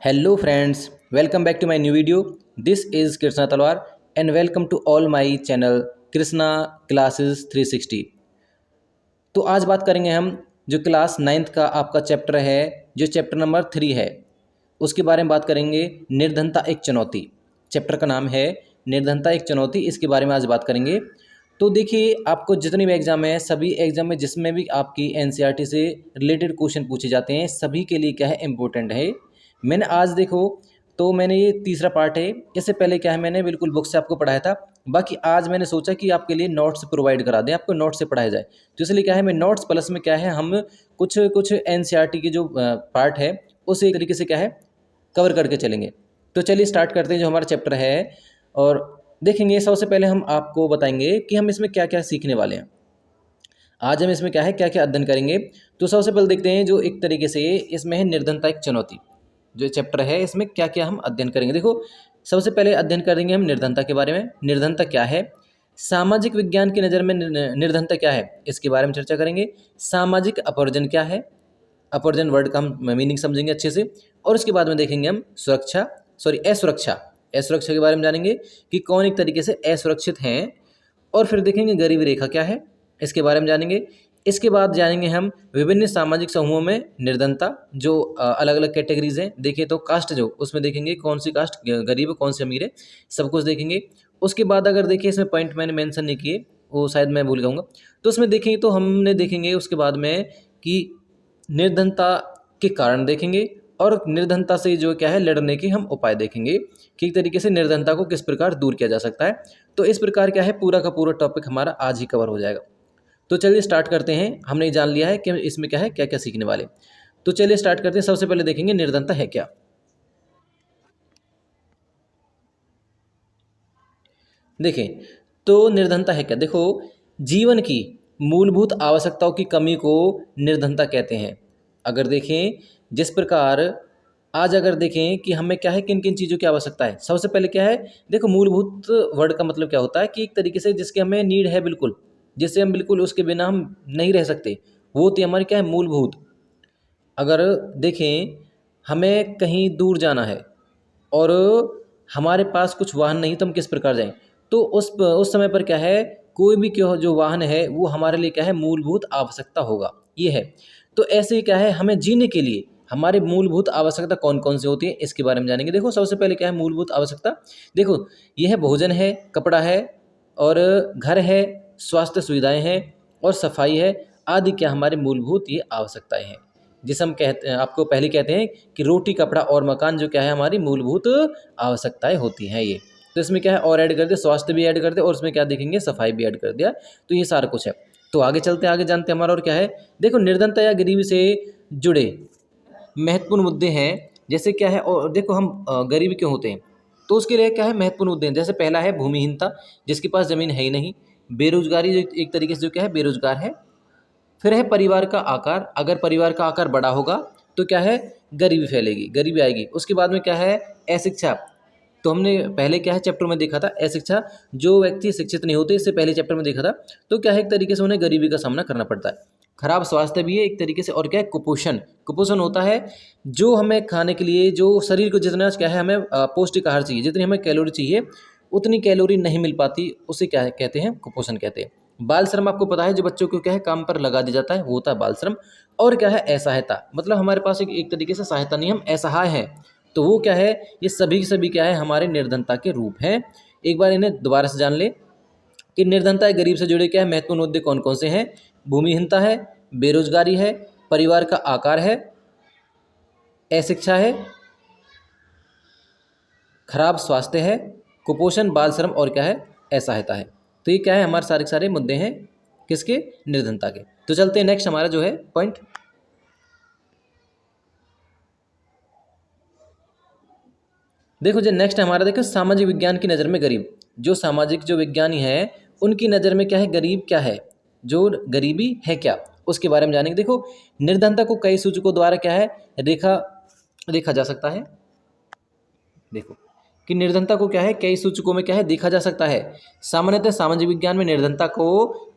Hello friends, welcome back to my new video. This is Krishna Talwar and welcome to all my channel Krishna Classes 360. तो आज बात करेंगे हम जो class 9th का आपका चैप्टर है, जो चैप्टर नंबर 3 है, उसके बारे में बात करेंगे। निर्धनता एक चुनौती, चैप्टर का नाम है निर्धनता एक चुनौती। इसके बारे में आज बात करेंगे। तो देखिए, आपको जितने भी एग्ज़ाम है, सभी एग्ज़ाम में जिसमें भी आपकी एनसीईआरटी से रिलेटेड क्वेश्चन पूछे जाते हैं, सभी के लिए क्या है इम्पोर्टेंट है। मैंने आज देखो तो मैंने ये तीसरा पार्ट है। इससे पहले क्या है, मैंने बिल्कुल बुक से आपको पढ़ाया था। बाकी आज मैंने सोचा कि आपके लिए नोट्स प्रोवाइड करा दें, आपको नोट्स से पढ़ाया जाए। तो इसलिए क्या है, मैं नोट्स प्लस में क्या है, हम कुछ एनसीईआरटी के जो पार्ट है उसे एक तरीके से क्या है कवर करके चलेंगे। तो चलिए स्टार्ट करते हैं जो हमारा चैप्टर है और देखेंगे। सबसे पहले हम आपको बताएंगे कि हम इसमें क्या क्या सीखने वाले हैं। आज हम इसमें क्या है क्या क्या अध्ययन करेंगे। तो सबसे पहले देखते हैं जो एक तरीके से इसमें है निर्धनता एक चुनौती। जो चैप्टर है इसमें क्या क्या हम अध्ययन करेंगे। देखो, सबसे पहले अध्ययन करेंगे हम निर्धनता के बारे में। निर्धनता क्या है, सामाजिक विज्ञान की नज़र में निर्धनता क्या है, इसके बारे में चर्चा करेंगे। सामाजिक अपवर्जन क्या है, अपवर्जन वर्ड का हम मीनिंग समझेंगे अच्छे से। और उसके बाद में देखेंगे हम असुरक्षा के बारे में जानेंगे कि कौन एक तरीके से असुरक्षित हैं। और फिर देखेंगे गरीबी रेखा क्या है, इसके बारे में जानेंगे। इसके बाद जानेंगे हम विभिन्न सामाजिक समूहों में निर्धनता, जो अलग अलग कैटेगरीज हैं। देखिए तो कास्ट, जो उसमें देखेंगे कौन सी कास्ट गरीब है, कौन सी अमीर है, सब कुछ देखेंगे। उसके बाद अगर देखिए इसमें पॉइंट मैंने मेंशन नहीं किए, वो शायद मैं भूल जाऊँगा, तो उसमें देखेंगे तो हमने देखेंगे उसके बाद में कि निर्धनता के कारण देखेंगे और निर्धनता से जो क्या है लड़ने के हम उपाय देखेंगे कि एक तरीके से निर्धनता को किस प्रकार दूर किया जा सकता है। तो इस प्रकार क्या है पूरा का पूरा टॉपिक हमारा आज ही कवर हो जाएगा। तो चलिए स्टार्ट करते हैं। हमने जान लिया है कि इसमें क्या है क्या क्या सीखने वाले। तो चलिए स्टार्ट करते हैं। सबसे पहले देखेंगे निर्धनता है क्या। देखें तो निर्धनता है क्या। देखो, जीवन की मूलभूत आवश्यकताओं की कमी को निर्धनता कहते हैं। अगर देखें जिस प्रकार आज अगर देखें कि हमें क्या है किन किन चीज़ों की आवश्यकता है। सबसे पहले क्या है, देखो मूलभूत वर्ड का मतलब क्या होता है कि एक तरीके से जिसके हमें नीड है, बिल्कुल जिससे हम बिल्कुल उसके बिना हम नहीं रह सकते, वो होती है हमारी क्या है मूलभूत। अगर देखें हमें कहीं दूर जाना है और हमारे पास कुछ वाहन नहीं, तो हम किस प्रकार जाएं। तो उस समय पर क्या है, कोई भी क्यों जो वाहन है वो हमारे लिए क्या है मूलभूत आवश्यकता होगा, ये है। तो ऐसे ही क्या है, हमें जीने के लिए हमारे मूलभूत आवश्यकता कौन कौन सी होती है, इसके बारे में जानेंगे। देखो सबसे पहले क्या है मूलभूत आवश्यकता। देखो यह है भोजन है, कपड़ा है और घर है, स्वास्थ्य सुविधाएं हैं और सफाई है आदि, क्या हमारे मूलभूत ये आवश्यकताएं हैं। जिसे हम कहते हैं, आपको पहले कहते हैं कि रोटी कपड़ा और मकान जो क्या है हमारी मूलभूत आवश्यकताएं होती हैं ये। तो इसमें क्या है और ऐड कर दिया, स्वास्थ्य भी ऐड कर दिया और उसमें क्या देखेंगे सफाई भी ऐड कर दिया। तो ये सारा कुछ है। तो आगे चलते हैं, आगे जानते हैं हमारा और क्या है। देखो निर्धनता या गरीबी से जुड़े महत्वपूर्ण मुद्दे हैं। जैसे क्या है, और देखो हम गरीब क्यों होते हैं, तो उसके लिए क्या है महत्वपूर्ण मुद्दे हैं। जैसे पहला है भूमिहीनता, जिसके पास ज़मीन है ही नहीं। बेरोजगारी, जो एक तरीके से जो क्या है बेरोजगार है। फिर है परिवार का आकार, अगर परिवार का आकार बड़ा होगा तो क्या है गरीबी फैलेगी, गरीबी आएगी। उसके बाद में क्या है अशिक्षा। तो हमने पहले क्या है चैप्टर में देखा था अशिक्षा, जो व्यक्ति शिक्षित नहीं होते, इससे पहले चैप्टर में देखा था। तो क्या है एक तरीके से उन्हें गरीबी का सामना करना पड़ता है। खराब स्वास्थ्य भी है एक तरीके से। और क्या है कुपोषण। कुपोषण होता है जो हमें खाने के लिए, जो शरीर को जितना क्या है हमें पौष्टिक आहार चाहिए, जितनी हमें कैलोरी चाहिए उतनी कैलोरी नहीं मिल पाती, उसे क्या कहते हैं कुपोषण कहते हैं। बाल श्रम आपको पता है, जो बच्चों को क्या है काम पर लगा दिया जाता है, वो होता है बाल श्रम। और क्या है असहायता, मतलब हमारे पास एक तरीके से सहायता नहीं, हम असहाय हैं। तो वो क्या है, ये सभी क्या है हमारे निर्धनता के रूप हैं। एक बार इन्हें दोबारा से जान ले कि निर्धनता या गरीब से जुड़े क्या है महत्वपूर्ण मुद्दे कौन कौन से हैं। भूमिहीनता है, बेरोजगारी है, परिवार का आकार है, अशिक्षा है, खराब स्वास्थ्य है, कुपोषण, बाल श्रम और क्या है असहायता है। तो ये क्या है हमारे सारे सारे मुद्दे हैं किसके, निर्धनता के। तो चलते हैं नेक्स्ट हमारा जो है पॉइंट। देखो जो नेक्स्ट हमारा, देखो सामाजिक विज्ञान की नज़र में गरीब। जो सामाजिक जो विज्ञानी हैं उनकी नज़र में क्या है गरीब क्या है, जो गरीबी है क्या, उसके बारे में जानेंगे। देखो निर्धनता को कई सूचकों द्वारा क्या है देखा जा सकता है। देखो कि निर्धनता को क्या है कई सूचकों में क्या है देखा जा सकता है। सामान्यतः सामाजिक विज्ञान में निर्धनता को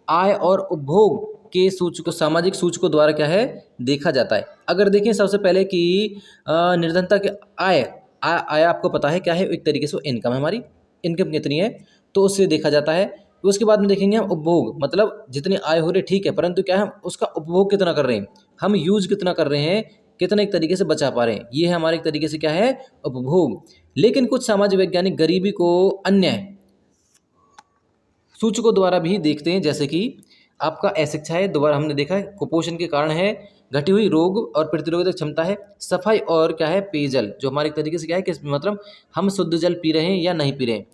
आय और उपभोग के सूचकों, सामाजिक सूचकों द्वारा क्या है देखा जाता है। अगर देखें सबसे पहले कि निर्धनता के आय आपको पता है क्या है, एक तरीके से इनकम है हमारी, इनकम कितनी है तो उससे देखा जाता है। तो उसके बाद में देखेंगे हम उपभोग, मतलब जितनी आय हो रही ठीक है, परंतु क्या है हम उसका उपभोग कितना कर रहे हैं, हम यूज कितना कर रहे हैं, कितना एक तरीके से बचा पा रहे हैं, ये है हमारे एक तरीके से क्या है उपभोग। लेकिन कुछ सामाजिक वैज्ञानिक गरीबी को अन्य सूचकों द्वारा भी देखते हैं, जैसे कि आपका अशिक्षा है, दोबारा हमने देखा है, कुपोषण के कारण है, घटी हुई रोग और प्रतिरोधक क्षमता है, सफाई और क्या है पेयजल, जो हमारे एक तरीके से क्या है कि मतलब हम शुद्ध जल पी रहे हैं या नहीं पी रहे हैं,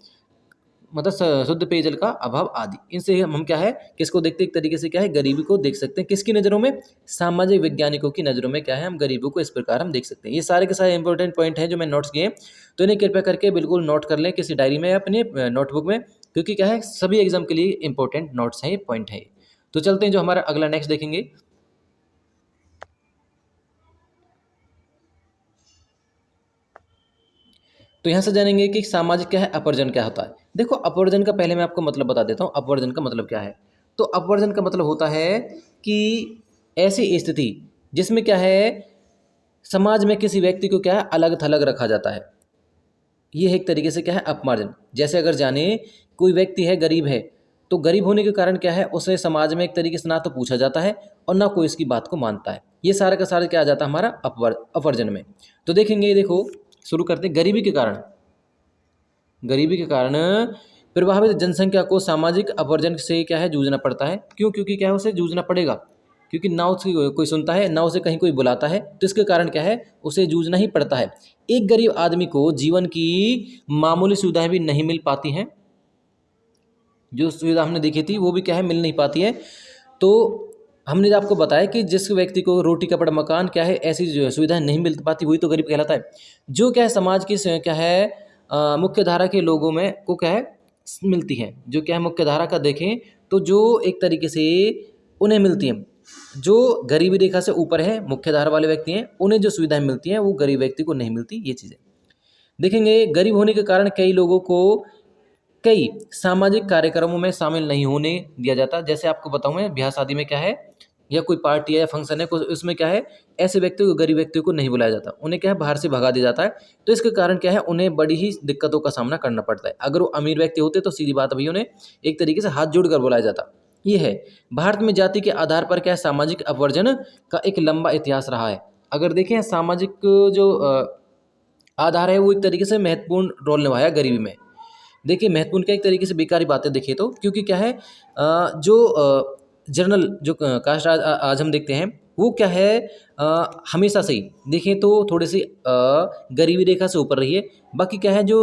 मतलब शुद्ध पेयजल का अभाव आदि। इनसे हम क्या है किसको देखते हैं, एक तरीके से क्या है गरीबी को देख सकते हैं। किसकी नज़रों में, सामाजिक वैज्ञानिकों की नज़रों में क्या है हम गरीबी को इस प्रकार हम देख सकते हैं। ये सारे के सारे इंपॉर्टेंट पॉइंट हैं जो मैं नोट्स किए, तो इन्हें कृपया करके बिल्कुल नोट कर लें किसी डायरी में या अपने नोटबुक में, क्योंकि क्या है सभी एग्जाम के लिए इंपॉर्टेंट नोट्स हैं, ये पॉइंट है। तो चलते हैं जो हमारा अगला नेक्स्ट देखेंगे। तो यहाँ से जानेंगे कि सामाजिक क्या है, अपवर्जन क्या होता है। देखो अपवर्जन का पहले मैं आपको मतलब बता देता हूँ, अपवर्जन का मतलब क्या है। तो अपवर्जन का मतलब होता है कि ऐसी स्थिति जिसमें क्या है समाज में किसी व्यक्ति को क्या है अलग थलग रखा जाता है, ये है एक तरीके से क्या है अपमार्जन। जैसे अगर जाने कोई व्यक्ति है गरीब है, तो गरीब होने के कारण क्या है उसे समाज में एक तरीके से ना तो पूछा जाता है और ना कोई इसकी बात को मानता है। ये सारा का सारा क्या आ जाता है हमारा अपवर्जन में। तो देखेंगे, देखो शुरू करते हैं। गरीबी के कारण प्रभावित जनसंख्या को सामाजिक अपवर्जन से क्या है जूझना पड़ता है। क्यों? क्योंकि क्या है उसे जूझना पड़ेगा, क्योंकि ना उसे कोई सुनता है ना उसे कहीं कोई बुलाता है, तो इसके कारण क्या है उसे जूझना ही पड़ता है। एक गरीब आदमी को जीवन की मामूली सुविधाएं भी नहीं मिल पाती हैं, जो सुविधा हमने देखी थी वो भी क्या है मिल नहीं पाती है। तो हमने आपको बताया कि जिस व्यक्ति को रोटी कपड़ा मकान क्या है ऐसी जो सुविधाएं नहीं मिल पाती वही तो गरीब कहलाता है। जो क्या है समाज की क्या है मुख्य धारा के लोगों में को क्या है मिलती है, जो क्या है मुख्य धारा का देखें तो जो एक तरीके से उन्हें मिलती हैं, जो गरीबी रेखा से ऊपर है मुख्य धारा वाले व्यक्ति हैं, उन्हें जो सुविधाएं मिलती हैं वो गरीब व्यक्ति को नहीं मिलती। ये चीज़ें देखेंगे। गरीब होने के कारण कई लोगों को कई सामाजिक कार्यक्रमों में शामिल नहीं होने दिया जाता। जैसे आपको बताऊं मैं, ब्याह शादी में क्या है या कोई पार्टी है या फंक्शन है उसमें क्या है ऐसे व्यक्ति को, गरीब व्यक्ति को नहीं बुलाया जाता, उन्हें क्या है बाहर से भगा दिया जाता है। तो इसके कारण क्या है उन्हें बड़ी ही दिक्कतों का सामना करना पड़ता है। अगर वो अमीर व्यक्ति होते तो सीधी बात अभी उन्हें एक तरीके से हाथ जोड़ कर बुलाया जाता। ये है भारत में जाति के आधार पर क्या है सामाजिक अपवर्जन का एक लंबा इतिहास रहा है। अगर देखें सामाजिक जो आधार है वो एक तरीके से महत्वपूर्ण रोल निभाया गरीबी में। देखिए महत्वपूर्ण क्या एक तरीके से बेकारी बातें देखिए तो, क्योंकि क्या है जो जनरल जो कास्ट आज हम देखते हैं वो क्या है हमेशा से ही देखें तो थोड़ी सी गरीबी रेखा से ऊपर रही है। बाकी क्या है जो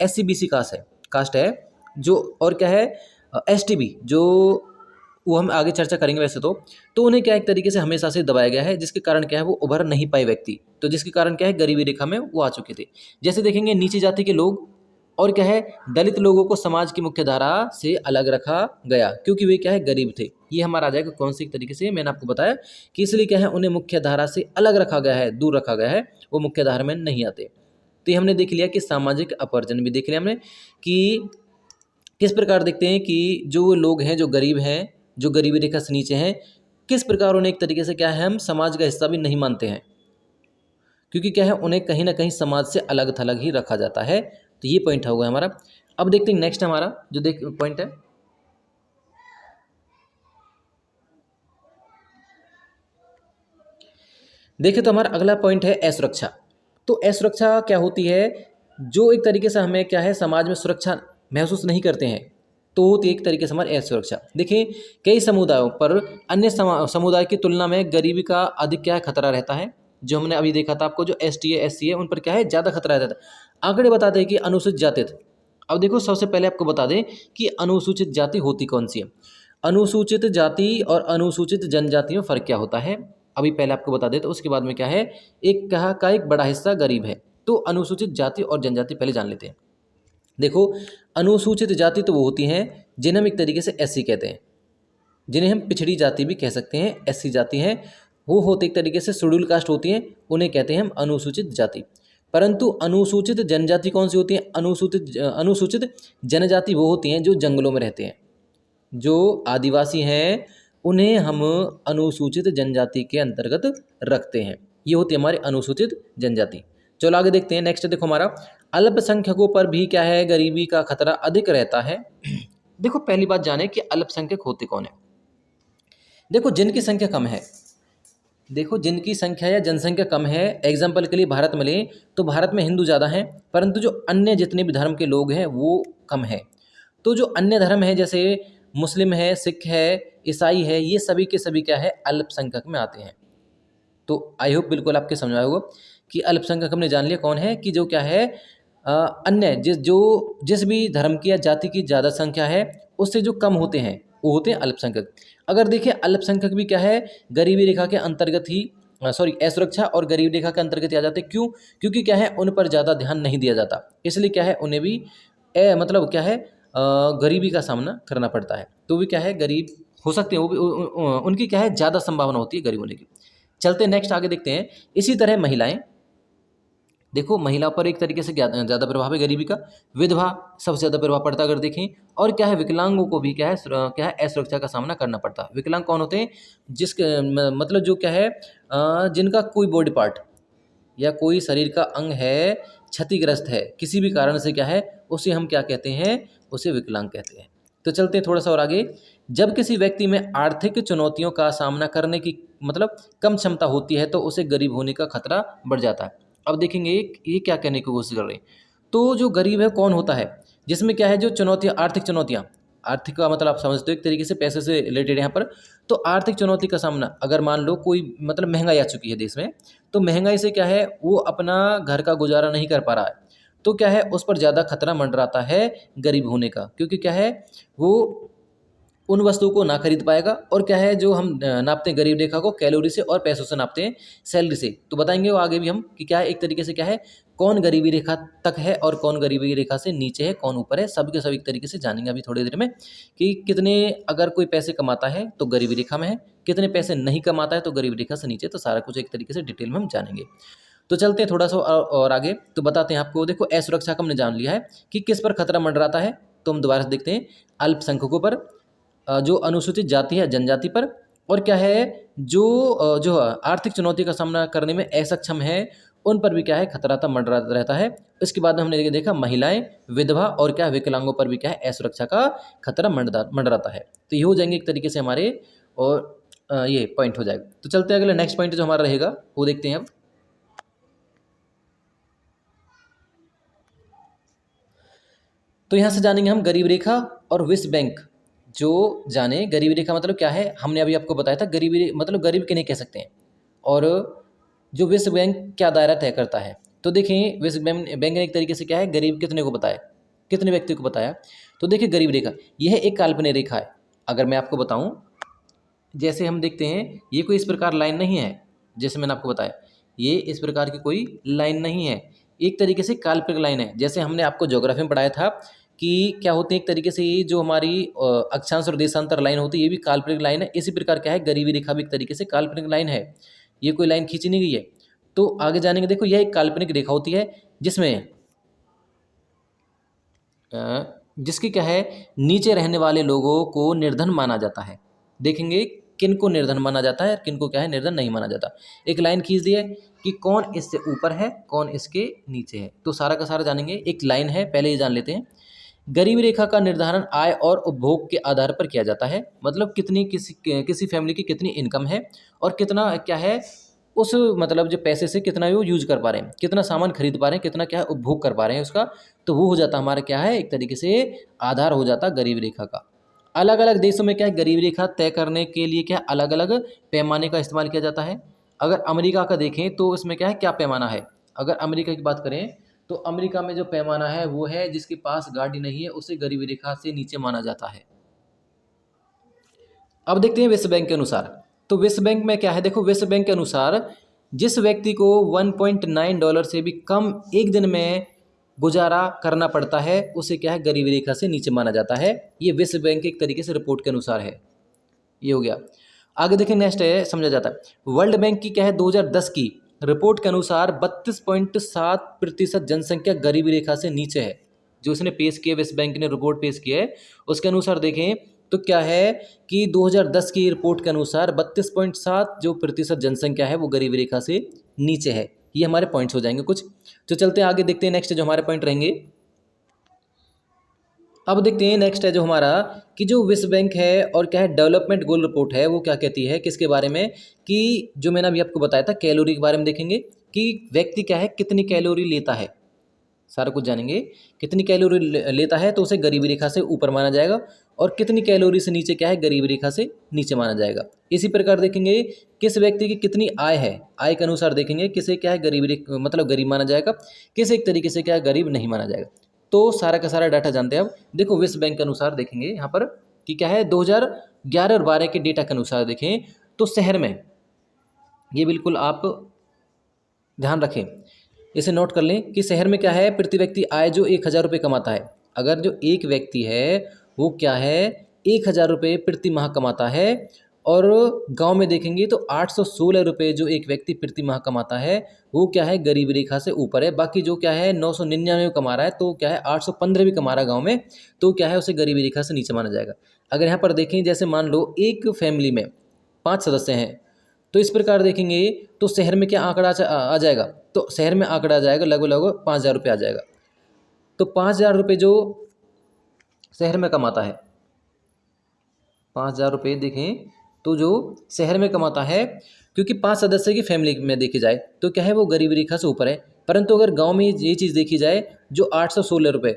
SC BC कास्ट है जो, और क्या है STB जो वो हम आगे चर्चा करेंगे वैसे तो उन्हें क्या एक तरीके से हमेशा से दबाया गया है, जिसके कारण क्या है वो उभर नहीं पाए व्यक्ति, तो जिसके कारण क्या है गरीबी रेखा में वो आ चुके थे। जैसे देखेंगे नीची जाति के लोग और क्या है दलित लोगों को समाज की मुख्य धारा से अलग रखा गया, क्योंकि वे क्या है गरीब थे। ये हमारा आ जाएगा कौन सी तरीके से, मैंने आपको बताया कि इसलिए क्या है उन्हें मुख्य धारा से अलग रखा गया है, दूर रखा गया है, वो मुख्य धारा में नहीं आते। तो ये हमने देख लिया कि सामाजिक अपवर्जन भी देख लिया हमने कि किस प्रकार देखते हैं कि जो लोग हैं जो गरीब हैं, जो गरीबी रेखा से नीचे हैं, किस प्रकार उन्हें एक तरीके से क्या है हम समाज का हिस्सा भी नहीं मानते हैं, क्योंकि क्या है उन्हें कहीं ना कहीं समाज से अलग थलग ही रखा जाता है। तो ये पॉइंट होगा हमारा। अब देखते हैं नेक्स्ट हमारा जो पॉइंट है, देखिए तो हमारा अगला पॉइंट है असुरक्षा। तो असुरक्षा क्या होती है, जो एक तरीके से हमें क्या है समाज में सुरक्षा महसूस नहीं करते हैं, तो होती है एक तरीके से हमारी असुरक्षा। देखिए कई समुदायों पर अन्य समुदाय की तुलना में गरीबी का अधिक क्या है खतरा रहता है। जो हमने अभी देखा था आपको जो ST है SC है उन पर क्या है ज़्यादा खतरा रहता है। आंकड़े बताते हैं कि अनुसूचित जाति, अब देखो सबसे पहले आपको बता दें कि अनुसूचित जाति होती कौन सी है। अनुसूचित जाति और अनुसूचित जनजाति में फ़र्क क्या होता है अभी पहले आपको बता दें, तो उसके बाद में क्या है एक कहा का एक बड़ा हिस्सा गरीब है। तो अनुसूचित जाति और जनजाति पहले जान लेते हैं। देखो अनुसूचित जाति तो वो होती हैं जिन्हें हम एक तरीके से SC कहते हैं, जिन्हें हम पिछड़ी जाति भी कह सकते हैं, SC जाति हैं, वो होते एक तरीके से शेड्यूल कास्ट होती हैं, उन्हें कहते हैं हम अनुसूचित जाति। परंतु अनुसूचित जनजाति कौन सी होती है, अनुसूचित जनजाति वो होती हैं जो जंगलों में रहते हैं, जो आदिवासी हैं उन्हें हम अनुसूचित जनजाति के अंतर्गत रखते हैं। ये होती है हमारी अनुसूचित जनजाति। चलो आगे देखते हैं। नेक्स्ट देखो हमारा अल्पसंख्यकों पर भी क्या है, गरीबी का खतरा अधिक रहता है। देखो पहली बात जाने कि अल्पसंख्यक होते कौन है। देखो जिनकी संख्या कम है, देखो जिनकी संख्या या जनसंख्या कम है, एग्जाम्पल के लिए भारत में लें तो भारत में हिंदू ज़्यादा हैं, परंतु जो अन्य जितने भी धर्म के लोग हैं वो कम है। तो जो अन्य धर्म है जैसे मुस्लिम है, सिख है, ईसाई है, ये सभी के सभी क्या है, अल्पसंख्यक में आते हैं। तो आई होप बिल्कुल आपके समझ आया होगा कि अल्पसंख्यक हमने जान लिया कौन है, कि जो क्या है अन्य जिस भी धर्म की या जाति की ज़्यादा संख्या है उससे जो कम होते हैं वो होते हैं अल्पसंख्यक। अगर देखिए अल्पसंख्यक भी क्या है, गरीबी रेखा के अंतर्गत ही असुरक्षा और गरीबी रेखा के अंतर्गत आ जाते हैं। क्यों? क्योंकि क्या है उन पर ज़्यादा ध्यान नहीं दिया जाता, इसलिए क्या है उन्हें भी मतलब क्या है गरीबी का सामना करना पड़ता है। तो भी क्या है गरीब हो सकते हैं, वो भी उनकी क्या है ज़्यादा संभावना होती है गरीब होने की। चलते नेक्स्ट आगे देखते हैं। इसी तरह महिलाएं, देखो महिला पर एक तरीके से ज़्यादा प्रभाव है गरीबी का, विधवा सबसे ज़्यादा प्रभाव पड़ता है अगर देखें। और क्या है विकलांगों को भी क्या है असुरक्षा का सामना करना पड़ता है। विकलांग कौन होते हैं? मतलब जो क्या है जिनका कोई बॉडी पार्ट या कोई शरीर का अंग है क्षतिग्रस्त है किसी भी कारण से, क्या है उसे हम क्या कहते हैं, उसे विकलांग कहते हैं। तो चलते हैं थोड़ा सा और आगे। जब किसी व्यक्ति में आर्थिक चुनौतियों का सामना करने की मतलब कम क्षमता होती है तो उसे गरीब होने का खतरा बढ़ जाता है। अब देखेंगे ये क्या कहने की कोशिश कर रहे हैं। तो जो गरीब है कौन होता है, जिसमें क्या है जो चुनौतियाँ, आर्थिक चुनौतियाँ, आर्थिक का मतलब आप समझते हो एक तरीके से पैसे से रिलेटेड यहाँ पर। तो आर्थिक चुनौती का सामना, अगर मान लो कोई मतलब महंगाई आ चुकी है देश में, तो महंगाई से क्या है वो अपना घर का गुजारा नहीं कर पा रहा है, तो क्या है उस पर ज़्यादा खतरा मंडराता है गरीब होने का। क्योंकि क्या है वो उन वस्तुओं को ना खरीद पाएगा। और क्या है जो हम नापते हैं गरीब रेखा को कैलोरी से और पैसों से नापते हैं, सैलरी से। तो बताएंगे वो आगे भी हम कि क्या है एक तरीके से क्या है कौन गरीबी रेखा तक है और कौन गरीबी रेखा से नीचे है, कौन ऊपर है, सब के सब एक तरीके से जानेंगे अभी थोड़ी देर में कि कितने अगर कोई पैसे कमाता है तो गरीबी रेखा में है, कितने पैसे नहीं कमाता है तो गरीबी रेखा से नीचे। तो सारा कुछ एक तरीके से डिटेल में हम जानेंगे। तो चलते हैं थोड़ा सा और आगे, तो बताते हैं आपको। देखो असुरक्षा का हमने जान लिया है कि किस पर खतरा मंडराता है, तो हम दोबारा से देखते हैं। अल्पसंख्यकों पर, जो अनुसूचित जाति है जनजाति पर, और क्या है जो आर्थिक चुनौती का सामना करने में असक्षम है उन पर भी क्या है खतरा मंडराता रहता है। इसके बाद में हमने देखा महिलाएं, विधवा और क्या विकलांगों पर भी क्या है असुरक्षा का खतरा मंडराता है। तो ये हो जाएंगे एक तरीके से हमारे, और ये पॉइंट हो जाएगा। तो चलते हैं अगले नेक्स्ट पॉइंट जो हमारा रहेगा वो देखते हैं अब। तो यहाँ से जानेंगे हम गरीब रेखा और विश्व बैंक। जो जाने गरीबी रेखा मतलब क्या है, हमने अभी आपको बताया था गरीबी मतलब गरीब किन्हें कह सकते हैं, और जो विश्व बैंक क्या दायरा तय करता है। तो देखें विश्व बैंक ने एक तरीके से क्या है गरीब कितने को बताया, कितने व्यक्ति को बताया। तो देखिए गरीब रेखा यह एक काल्पनिक रेखा है। अगर मैं आपको बताऊं, जैसे हम देखते हैं ये कोई इस प्रकार लाइन नहीं है, जैसे मैंने आपको बताया ये इस प्रकार की कोई लाइन नहीं है, एक तरीके से काल्पनिक लाइन है। जैसे हमने आपको ज्योग्राफी में पढ़ाया था कि क्या होती है एक तरीके से ये जो हमारी अक्षांश और देशांतर लाइन होती है ये भी काल्पनिक लाइन है। इसी प्रकार क्या है गरीबी रेखा भी एक तरीके से काल्पनिक लाइन है, ये कोई लाइन खींची नहीं गई है। तो आगे जानेंगे। देखो यह एक काल्पनिक रेखा होती है जिसमें जिसकी क्या है नीचे रहने वाले लोगों को निर्धन माना जाता है। देखेंगे किन को निर्धन माना जाता है, किन को क्या है निर्धन नहीं माना जाता। एक लाइन खींच दी है कि कौन इससे ऊपर है कौन इसके नीचे है, तो सारा का सारा जानेंगे। एक लाइन है, पहले ये जान लेते हैं। गरीबी रेखा का निर्धारण आय और उपभोग के आधार पर किया जाता है, मतलब कितनी किसी फैमिली की कितनी इनकम है और कितना क्या है उस मतलब जो पैसे से कितना वो यूज कर पा रहे हैं, कितना सामान खरीद पा रहे हैं, कितना क्या है उपभोग कर पा रहे हैं उसका। तो वो हो जाता हमारा क्या है एक तरीके से आधार हो जाता गरीबी रेखा का। अलग अलग देशों में क्या है गरीबी रेखा तय करने के लिए क्या अलग अलग पैमाने का इस्तेमाल किया जाता है। अगर अमेरिका का देखें तो इसमें क्या है क्या पैमाना है। अगर अमेरिका की बात करें तो अमेरिका में जो पैमाना है वो है जिसके पास गाड़ी नहीं है उसे गरीबी रेखा से नीचे माना जाता है। अब देखते हैं विश्व बैंक के अनुसार। तो विश्व बैंक में क्या है, देखो विश्व बैंक के अनुसार जिस व्यक्ति को $1.9 से भी कम एक दिन में गुजारा करना पड़ता है उसे क्या है गरीबी रेखा से नीचे माना जाता है। ये विश्व बैंक के एक तरीके से रिपोर्ट के अनुसार है। ये हो गया। आगे देखें नेक्स्ट है समझा जाता है वर्ल्ड बैंक की क्या है 2010 की रिपोर्ट के अनुसार 32.7% जनसंख्या गरीबी रेखा से नीचे है। जो उसने पेश किया विश्व बैंक ने रिपोर्ट पेश की है उसके अनुसार देखें तो क्या है कि 2010 की रिपोर्ट के अनुसार 32.7 जो प्रतिशत जनसंख्या है वो गरीबी रेखा से नीचे है। ये हमारे पॉइंट्स हो जाएंगे कुछ। तो चलते हैं आगे, देखते हैं नेक्स्ट जो हमारे पॉइंट रहेंगे। अब देखते हैं नेक्स्ट है जो हमारा कि जो विश्व बैंक है और क्या है डेवलपमेंट गोल रिपोर्ट है वो क्या कहती है किसके बारे में, कि जो मैंने अभी आपको बताया था कैलोरी के बारे में देखेंगे कि व्यक्ति क्या है कितनी कैलोरी लेता है, सारा कुछ जानेंगे। कितनी कैलोरी लेता है तो उसे गरीबी रेखा से ऊपर माना जाएगा, और कितनी कैलोरी से नीचे क्या है गरीबी रेखा से नीचे माना जाएगा। इसी प्रकार देखेंगे किस व्यक्ति की कितनी आय है, आय के अनुसार देखेंगे किसे क्या है गरीबी मतलब गरीब माना जाएगा, किस एक तरीके से क्या है गरीब नहीं माना जाएगा। तो सारा का सारा डाटा जानते हैं। अब देखो विश्व बैंक के अनुसार देखेंगे यहाँ पर कि क्या है 2011 और 12 के डेटा के अनुसार देखें तो शहर में, ये बिल्कुल आप ध्यान रखें, इसे नोट कर लें कि शहर में क्या है प्रति व्यक्ति आय जो 1,000 रुपये कमाता है, अगर जो एक व्यक्ति है वो क्या है 1,000 रुपये प्रति माह कमाता है, और गांव में देखेंगे तो 816 रुपये जो एक व्यक्ति प्रति माह कमाता है वो क्या है गरीबी रेखा से ऊपर है। बाकी जो क्या है 999 कमा रहा है तो क्या है 815 भी कमा रहा है गाँव में, तो क्या है उसे गरीबी रेखा से नीचे माना जाएगा। अगर यहाँ पर देखें जैसे मान लो एक फैमिली में 5 सदस्य हैं, तो इस प्रकार देखेंगे तो शहर में क्या आंकड़ा आ जाएगा, तो शहर में आंकड़ा आ जाएगा लगभग 5,000 रुपये आ जाएगा। तो 5,000 रुपये जो शहर में कमाता है, 5,000 रुपये देखें तो जो शहर में कमाता है, क्योंकि 5 सदस्य की फैमिली में देखी जाए तो क्या है वो गरीबी रेखा से ऊपर है। परंतु अगर गांव में ये चीज़ देखी जाए जो 816 रुपये,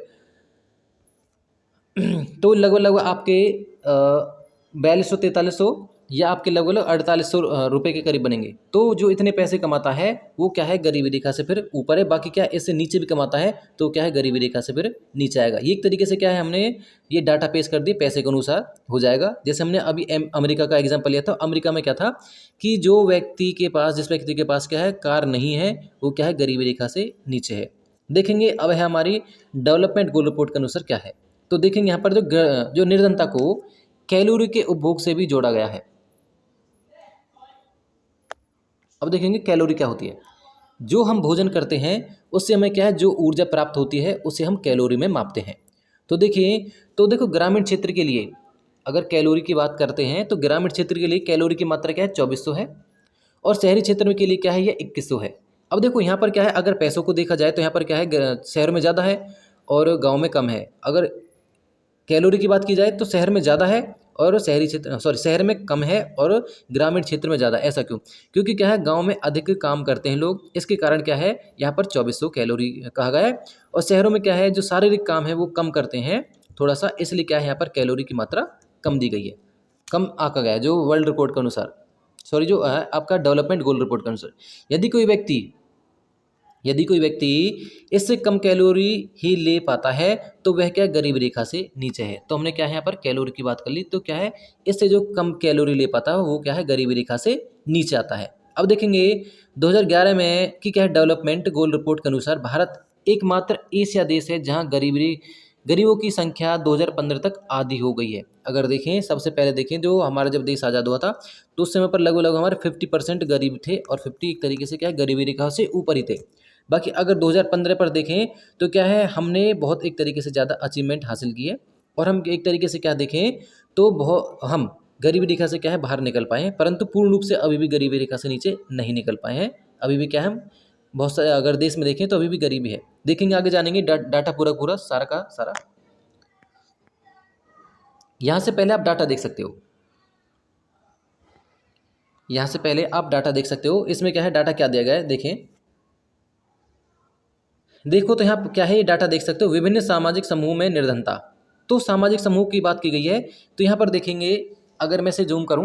तो लगभग आपके 4200-4300 या आपके लगभग 4800 रुपये के करीब बनेंगे। तो जो इतने पैसे कमाता है वो क्या है गरीबी रेखा से फिर ऊपर है। बाकी क्या इससे नीचे भी कमाता है तो क्या है गरीबी रेखा से फिर नीचे आएगा। ये एक तरीके से क्या है हमने ये डाटा पेश कर दिए, पैसे के अनुसार हो जाएगा। जैसे हमने अभी अमेरिका का एग्जाम्पल लिया था, अमेरिका में क्या था कि जो व्यक्ति के पास जिस व्यक्ति के पास क्या है कार नहीं है वो क्या है गरीबी रेखा से नीचे है। देखेंगे अब है हमारी डेवलपमेंट गोल रिपोर्ट के अनुसार क्या है। तो देखेंगे यहाँ पर जो निर्धनता को कैलोरी के उपभोग से भी जोड़ा गया है। अब देखेंगे कैलोरी क्या होती है। जो हम भोजन करते हैं उससे हमें क्या है जो ऊर्जा प्राप्त होती है उसे हम कैलोरी में मापते हैं। तो देखिए तो देखो ग्रामीण क्षेत्र के लिए अगर कैलोरी की बात करते हैं तो ग्रामीण क्षेत्र के लिए कैलोरी की मात्रा क्या है 2400 है, और शहरी क्षेत्र में के लिए क्या है ये 2100 है। अब देखो यहाँ पर क्या है अगर पैसों को देखा जाए तो यहाँ पर क्या है शहरों में ज़्यादा है और गाँव में कम है। अगर कैलोरी की बात की जाए तो शहर में ज़्यादा है और शहर में कम है और ग्रामीण क्षेत्र में ज़्यादा। ऐसा क्यों? क्योंकि क्या है गांव में अधिक काम करते हैं लोग, इसके कारण क्या है यहाँ पर 2400 कैलोरी कहा गया है। और शहरों में क्या है जो शारीरिक काम है वो कम करते हैं थोड़ा सा, इसलिए क्या है यहाँ पर कैलोरी की मात्रा कम दी गई है, कम आका गया है जो वर्ल्ड रिपोर्ट के अनुसार, जो है आपका डेवलपमेंट गोल रिपोर्ट के अनुसार। यदि कोई व्यक्ति इससे कम कैलोरी ही ले पाता है तो वह क्या गरीब रेखा से नीचे है। तो हमने क्या है यहाँ पर कैलोरी की बात कर ली, तो क्या है इससे जो कम कैलोरी ले पाता है वो क्या है गरीबी रेखा से नीचे आता है। अब देखेंगे 2011 में कि क्या है डेवलपमेंट गोल रिपोर्ट के अनुसार भारत एकमात्र एशिया देश है जहाँ गरीबों की संख्या 2015 तक आधी हो गई है। अगर देखें सबसे पहले देखें जो हमारा जब देश आज़ाद हुआ था तो उस समय पर लगभग हमारे 50% गरीब थे और 50 एक तरीके से क्या है गरीबी रेखा से ऊपर ही थे। बाकी अगर 2015 पर देखें तो क्या है हमने बहुत एक तरीके से ज़्यादा अचीवमेंट हासिल की है, और हम एक तरीके से क्या देखें तो हम गरीबी रेखा से क्या है बाहर निकल पाए हैं, परंतु पूर्ण रूप से अभी भी गरीबी रेखा से नीचे नहीं निकल पाए हैं। अभी भी क्या है हम बहुत सारे अगर देश में देखें तो अभी भी गरीबी है। देखेंगे आगे जानेंगे डाटा पूरा सारा का सारा। यहाँ से पहले आप डाटा देख सकते हो, यहाँ से पहले आप डाटा देख सकते हो। इसमें क्या है डाटा क्या दिया गया है देखें, देखो तो यहाँ क्या है ये डाटा देख सकते हो विभिन्न सामाजिक समूह में निर्धनता। तो सामाजिक समूह की बात की गई है, तो यहाँ पर देखेंगे अगर मैं से जूम करूँ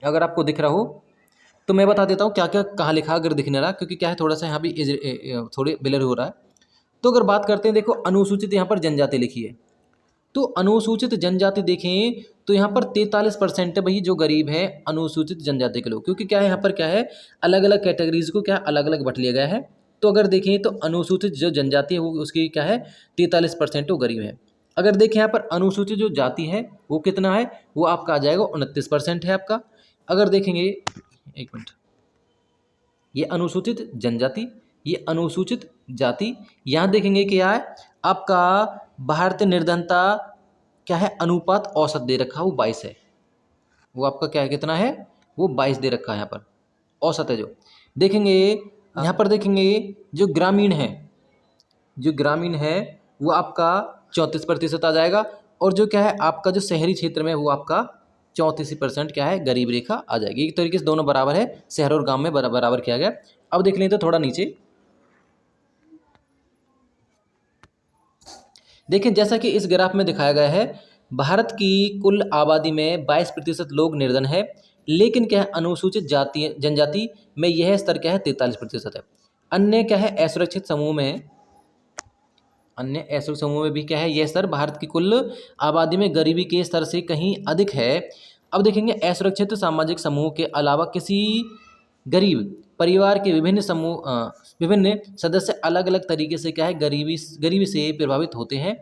अगर आपको दिख रहा हो तो मैं बता देता हूँ क्या क्या कहाँ लिखा अगर दिख नहीं रहा, क्योंकि क्या है थोड़ा सा यहाँ भी थोड़े ब्लर हो रहा है। तो अगर बात करते हैं देखो अनुसूचित यहाँ पर जनजाति लिखी है, तो अनुसूचित जनजाति देखें तो यहाँ पर 43% है भाई जो गरीब है अनुसूचित जनजाति के लोग, क्योंकि क्या है यहाँ पर क्या है अलग अलग कैटेगरीज को क्या अलग अलग बट लिया गया है। तो अगर देखें तो अनुसूचित जो जनजाति है वो उसकी क्या है 43% वो गरीब है। अगर देखें यहाँ पर अनुसूचित जो जाति है वो कितना है वो आपका आ जाएगा 29% है आपका। अगर देखेंगे एक मिनट, ये अनुसूचित जनजाति ये अनुसूचित जाति, यहाँ देखेंगे क्या है आपका भारतीय निर्धनता क्या है अनुपात औसत दे रखा है वो 22 है। वो आपका क्या है कितना है, वो 22 दे रखा है यहाँ पर, औसत है जो। देखेंगे यहाँ पर देखेंगे जो ग्रामीण है, जो ग्रामीण है वो आपका 34% आ जाएगा, और जो क्या है आपका जो शहरी क्षेत्र में वो आपका 34% क्या है गरीब रेखा आ जाएगी। एक तरीके से दोनों बराबर है, शहर और गांव में बराबर किया गया। अब देख लें तो थोड़ा नीचे देखें, जैसा कि इस ग्राफ में दिखाया गया है, भारत की कुल आबादी में 22% लोग निर्धन है, लेकिन क्या है अनुसूचित जाति जनजाति में यह स्तर क्या है 43% है। अन्य क्या है असुरक्षित समूह में, अन्य असुरक्षित समूह में भी क्या है यह स्तर भारत की कुल आबादी में गरीबी के स्तर से कहीं अधिक है। अब देखेंगे असुरक्षित सामाजिक समूह के अलावा किसी गरीब परिवार के विभिन्न सदस्य अलग अलग तरीके से क्या है गरीबी से प्रभावित होते हैं।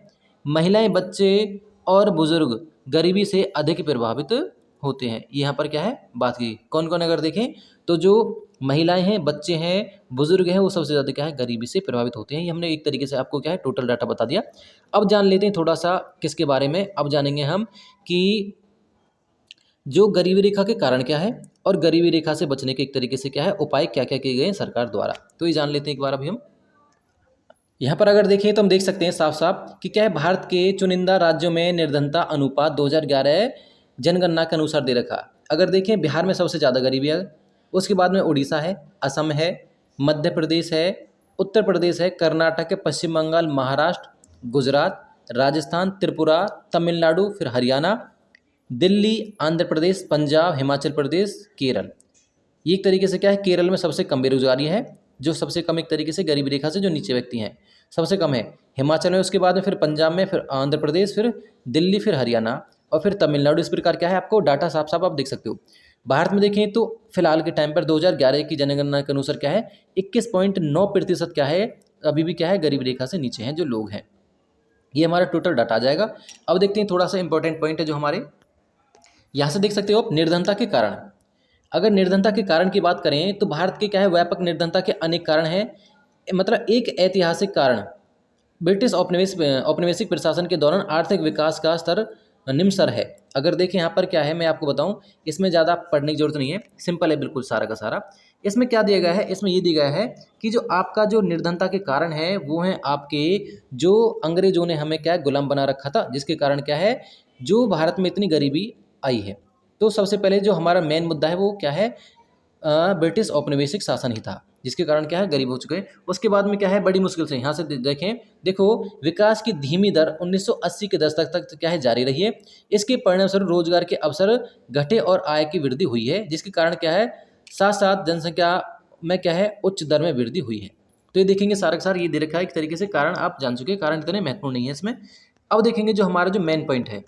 महिलाएं, बच्चे और बुजुर्ग गरीबी से अधिक प्रभावित होते हैं। यहाँ पर क्या है बात की कौन कौन, अगर देखें तो जो महिलाएं हैं, बच्चे हैं, बुजुर्ग हैं, वो सबसे ज़्यादा क्या है गरीबी से प्रभावित होते हैं। ये हमने एक तरीके से आपको क्या है टोटल डाटा बता दिया। अब जान लेते हैं थोड़ा सा किसके बारे में, अब जानेंगे हम कि जो गरीबी रेखा के कारण क्या है और गरीबी रेखा से बचने के एक तरीके से क्या है उपाय क्या क्या किए गए हैं सरकार द्वारा। तो ये जान लेते हैं एक बार अभी हम। यहाँ पर अगर देखें तो हम देख सकते हैं साफ साफ कि क्या है भारत के चुनिंदा राज्यों में निर्धनता अनुपात 2011 जनगणना के अनुसार दे रखा। अगर देखें बिहार में सबसे ज़्यादा गरीबी है, उसके बाद में उड़ीसा है, असम है, मध्य प्रदेश है, उत्तर प्रदेश है, कर्नाटक है, पश्चिम बंगाल, महाराष्ट्र, गुजरात, राजस्थान, त्रिपुरा, तमिलनाडु, फिर हरियाणा, दिल्ली, आंध्र प्रदेश, पंजाब, हिमाचल प्रदेश, केरल। ये एक तरीके से क्या है केरल में सबसे कम बेरोजगारी है, जो सबसे कम एक तरीके से गरीबी रेखा से जो नीचे व्यक्ति हैं सबसे कम है हिमाचल में, उसके बाद में फिर पंजाब में, फिर आंध्र प्रदेश, फिर दिल्ली, फिर हरियाणा और फिर तमिलनाडु। इस प्रकार क्या है आपको डाटा साफ साफ आप देख सकते हो। भारत में देखें तो फिलहाल के टाइम पर 2011 की जनगणना के अनुसार क्या है 21.9% क्या है अभी भी क्या है गरीबी रेखा से नीचे हैं जो लोग हैं। ये हमारा टोटल डाटा आ जाएगा। अब देखते हैं थोड़ा सा इंपॉर्टेंट पॉइंट है जो हमारे यहाँ से देख सकते हो आप, निर्धनता के कारण। अगर निर्धनता के कारण की बात करें तो भारत के क्या है व्यापक निर्धनता के अनेक कारण हैं। मतलब एक ऐतिहासिक कारण ब्रिटिश औपनिवेशिक प्रशासन के दौरान आर्थिक विकास का स्तर निम्न स्तर है। अगर देखें यहाँ पर क्या है मैं आपको बताऊं, इसमें ज़्यादा पढ़ने की जरूरत नहीं है, सिंपल है बिल्कुल सारा का सारा। इसमें क्या दिया गया है, इसमें ये दिया गया है कि जो आपका जो निर्धनता के कारण है वो है आपके जो अंग्रेजों ने हमें क्या है गुलाम बना रखा था, जिसके कारण क्या है जो भारत में इतनी गरीबी आई है। तो सबसे पहले जो हमारा मेन मुद्दा है वो क्या है ब्रिटिश औपनिवेशिक शासन ही था, जिसके कारण क्या है गरीब हो चुके हैं। उसके बाद में क्या है बड़ी मुश्किल से यहाँ से देखें, देखो विकास की धीमी दर 1980 के दशक तक क्या है जारी रही है। इसके परिणामस्वरूप रोजगार के अवसर घटे और आय की वृद्धि हुई है, जिसके कारण क्या है साथ साथ जनसंख्या में क्या है उच्च दर में वृद्धि हुई है। तो ये देखेंगे सारा का सारा ये दे रखा है एक तरीके से कारण आप जान चुके हैं, कारण इतने महत्वपूर्ण नहीं है इसमें। अब देखेंगे जो हमारा जो मेन पॉइंट है,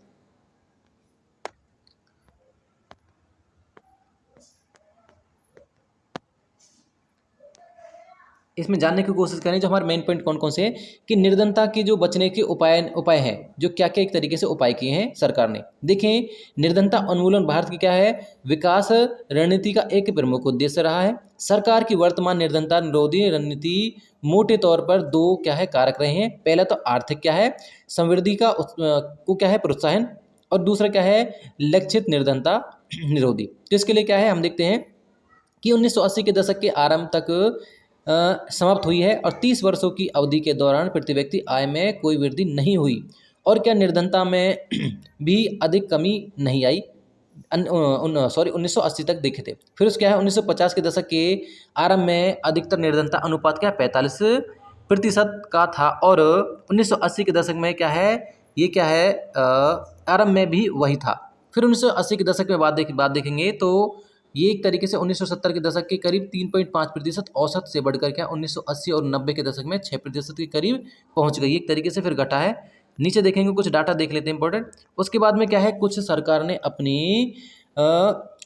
इसमें जानने की कोशिश करें जो हमारे मेन पॉइंट कौन कौन से हैं कि निर्धनता की जो बचने के उपाय हैं जो क्या क्या एक तरीके से उपाय किए हैं सरकार ने। देखें निर्धनता उन्मूलन भारत की क्या है विकास रणनीति का एक प्रमुख उद्देश्य रहा है। सरकार की वर्तमान निर्धनता निरोधी रणनीति मोटे तौर पर दो क्या है कारक रहे हैं। पहला तो आर्थिक क्या है समृद्धि को क्या है प्रोत्साहन, और दूसरा क्या है लक्षित निर्धनता निरोधी। तो इसके लिए क्या है हम देखते हैं कि 1980 के दशक के आरंभ तक समाप्त हुई है और 30 वर्षों की अवधि के दौरान प्रति व्यक्ति आय में कोई वृद्धि नहीं हुई और क्या निर्धनता में भी अधिक कमी नहीं आई। 1980 तक देखे थे। फिर उसके क्या है 1950 के दशक के आरंभ में अधिकतर निर्धनता अनुपात क्या 45% का था और 1980 के दशक में क्या है ये क्या है आरंभ में भी वही था। फिर 1980 के दशक में बात देखेंगे तो ये एक तरीके से 1970 के दशक के करीब 3.5% औसत से बढ़कर क्या 1980 और 90 के दशक में 6% के करीब पहुंच गई। एक तरीके से फिर घटा है। नीचे देखेंगे कुछ डाटा देख लेते हैं इंपॉर्टेंट। उसके बाद में क्या है कुछ सरकार ने अपनी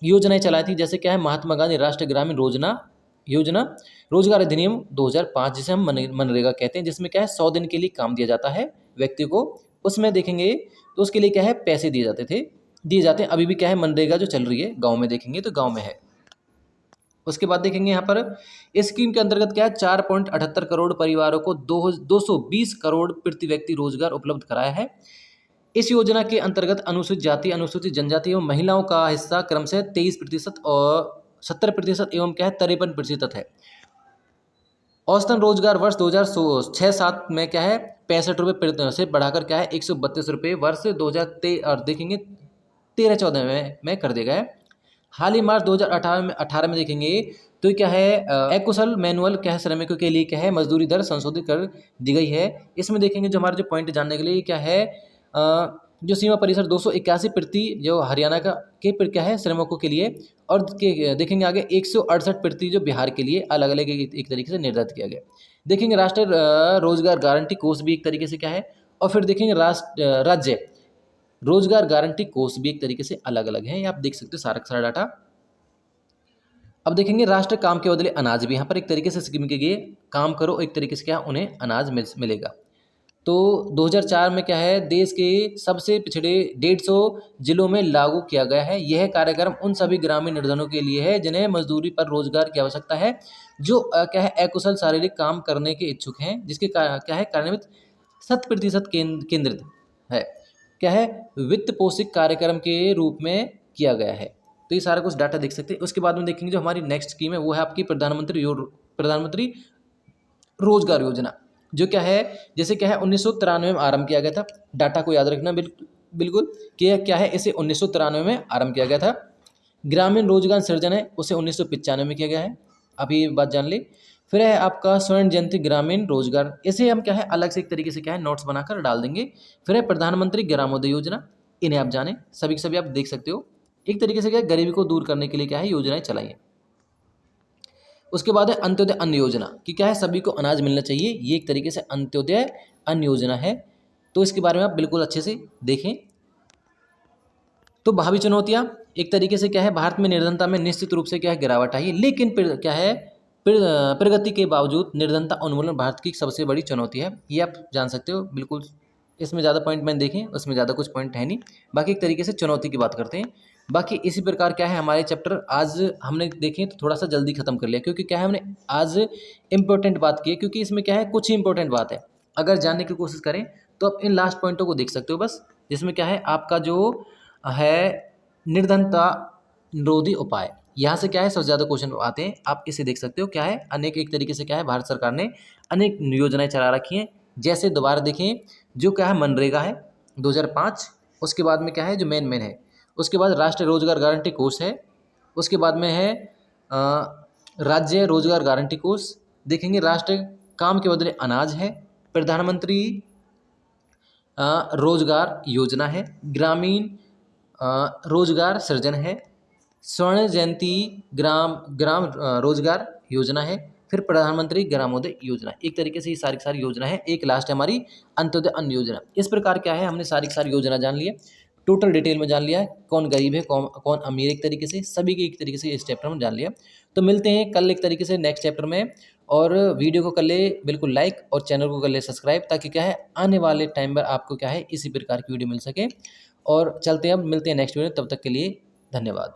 योजनाएं चलाई थी, जैसे क्या है महात्मा गांधी राष्ट्रीय ग्रामीण योजना रोजगार अधिनियम 2005 जिसे हम मनरेगा कहते हैं, जिसमें क्या है 100 दिन के लिए काम दिया जाता है व्यक्ति को। उसमें देखेंगे तो उसके लिए क्या है पैसे दिए जाते हैं। अभी भी क्या है मनरेगा जो चल रही है गांव में देखेंगे तो गांव में है। उसके बाद देखेंगे यहाँ पर इस स्कीम के अंतर्गत क्या है 4.78 करोड़ परिवारों को 220 करोड़ प्रति व्यक्ति रोजगार उपलब्ध कराया है। इस योजना के अंतर्गत अनुसूचित जाति, अनुसूचित जनजाति एवं महिलाओं का हिस्सा क्रमशः 23% और 70% एवं क्या है 53% है। औसतन रोजगार वर्ष 2006-7 में क्या है 65 रुपये से बढ़ाकर क्या है 132 रुपये वर्ष 2013 और देखेंगे 13-14 में कर दिया गया है। हाल ही मार्च 2018 में देखेंगे तो क्या है अकुशल मैनुअल क्या है श्रमिकों के लिए क्या है मजदूरी दर संशोधित कर दी गई है। इसमें देखेंगे जो हमारे जो पॉइंट जानने के लिए क्या है जो सीमा परिसर 281 प्रति जो हरियाणा का के क्या है श्रमिकों के लिए और देखेंगे आगे 168 प्रति जो बिहार के लिए अलग अलग एक तरीके से निर्धारित किया गया। देखेंगे राष्ट्रीय रोजगार गारंटी कोष भी एक तरीके से क्या है और फिर देखेंगे राज्य रोजगार गारंटी कोष भी एक तरीके से अलग अलग है। आप देख सकते हो सारा डाटा। अब देखेंगे राष्ट्र काम के बदले अनाज भी यहाँ पर एक तरीके से स्कीम के लिए काम करो एक तरीके से क्या उन्हें अनाज मिलेगा। तो 2004 में क्या है देश के सबसे पिछड़े 150 जिलों में लागू किया गया है। यह कार्यक्रम उन सभी ग्रामीण निर्धनों के लिए है जिन्हें मजदूरी पर रोजगार की आवश्यकता है, जो क्या है अकुशल शारीरिक काम करने के इच्छुक हैं, जिसके क्या है कार्यान्वित 100% केंद्रित है क्या है वित्त पोषित कार्यक्रम के रूप में किया गया है। तो ये सारा कुछ डाटा देख सकते हैं। उसके बाद में देखेंगे जो हमारी नेक्स्ट स्कीम है वो है आपकी प्रधानमंत्री रोजगार योजना, जो क्या है जैसे क्या है 1993 में आरंभ किया गया था। डाटा को याद रखना बिल्कुल कि क्या है इसे 1993 में आरंभ किया गया था। ग्रामीण रोजगार सृजन है उसे 1995 में किया गया है, अभी ये बात जान ली। फिर है आपका स्वर्ण जयंती ग्रामीण रोजगार, इसे हम क्या है अलग से एक तरीके से क्या है नोट्स बनाकर डाल देंगे। फिर है प्रधानमंत्री ग्रामोदय योजना, इन्हें आप जाने सभी आप देख सकते हो। एक तरीके से क्या है गरीबी को दूर करने के लिए क्या है योजनाएं चलाई हैं। उसके बाद है अंत्योदय अन्न योजना कि क्या है सभी को अनाज मिलना चाहिए, ये एक तरीके से अंत्योदय अन्न योजना है। तो इसके बारे में आप बिल्कुल अच्छे से देखें। तो भावी चुनौतियां एक तरीके से क्या है भारत में निर्धनता में निश्चित रूप से क्या है गिरावट आई है, लेकिन क्या है प्रगति के बावजूद निर्धनता उन्मूलन भारत की सबसे बड़ी चुनौती है, ये आप जान सकते हो बिल्कुल। इसमें ज़्यादा पॉइंट मैंने देखें उसमें ज़्यादा कुछ पॉइंट है नहीं, बाकी एक तरीके से चुनौती की बात करते हैं। बाकी इसी प्रकार क्या है हमारे चैप्टर आज हमने देखें तो थोड़ा सा जल्दी खत्म कर लिया, क्योंकि क्या है हमने आज इम्पोर्टेंट बात की है, क्योंकि इसमें क्या है कुछ ही इंपॉर्टेंट बात है। अगर जानने की कोशिश करें तो आप इन लास्ट पॉइंटों को देख सकते हो बस, जिसमें क्या है आपका जो है निर्धनता निरोधी उपाय, यहाँ से क्या है सबसे ज़्यादा क्वेश्चन आते हैं, आप इसे देख सकते हो। क्या है अनेक एक तरीके से क्या है भारत सरकार ने अनेक योजनाएं चला रखी हैं। जैसे दोबारा देखें जो क्या है मनरेगा है 2005, उसके बाद में क्या है जो मेन है, उसके बाद राष्ट्रीय रोजगार गारंटी कोष है, उसके बाद में है राज्य रोजगार गारंटी कोष, देखेंगे राष्ट्रीय काम के बदले अनाज है, प्रधानमंत्री रोजगार योजना है, ग्रामीण रोजगार सृजन है, स्वर्ण जयंती ग्राम रोजगार योजना है, फिर प्रधानमंत्री ग्रामोदय योजना। एक तरीके से ये सारी योजना है। एक लास्ट है हमारी अंत्योदय अन्न योजना। इस प्रकार क्या है हमने सारी योजना जान ली है, टोटल डिटेल में जान लिया है, कौन गरीब है कौन अमीर, एक तरीके से सभी की एक तरीके से इस चैप्टर में जान लिया। तो मिलते हैं कल एक तरीके से नेक्स्ट चैप्टर में, और वीडियो को कर ले बिल्कुल लाइक और चैनल को कर ले सब्सक्राइब, ताकि क्या है आने वाले टाइम पर आपको क्या है इसी प्रकार की वीडियो मिल सके। और चलते हैं अब मिलते हैं नेक्स्ट वीडियो, तब तक के लिए धन्यवाद।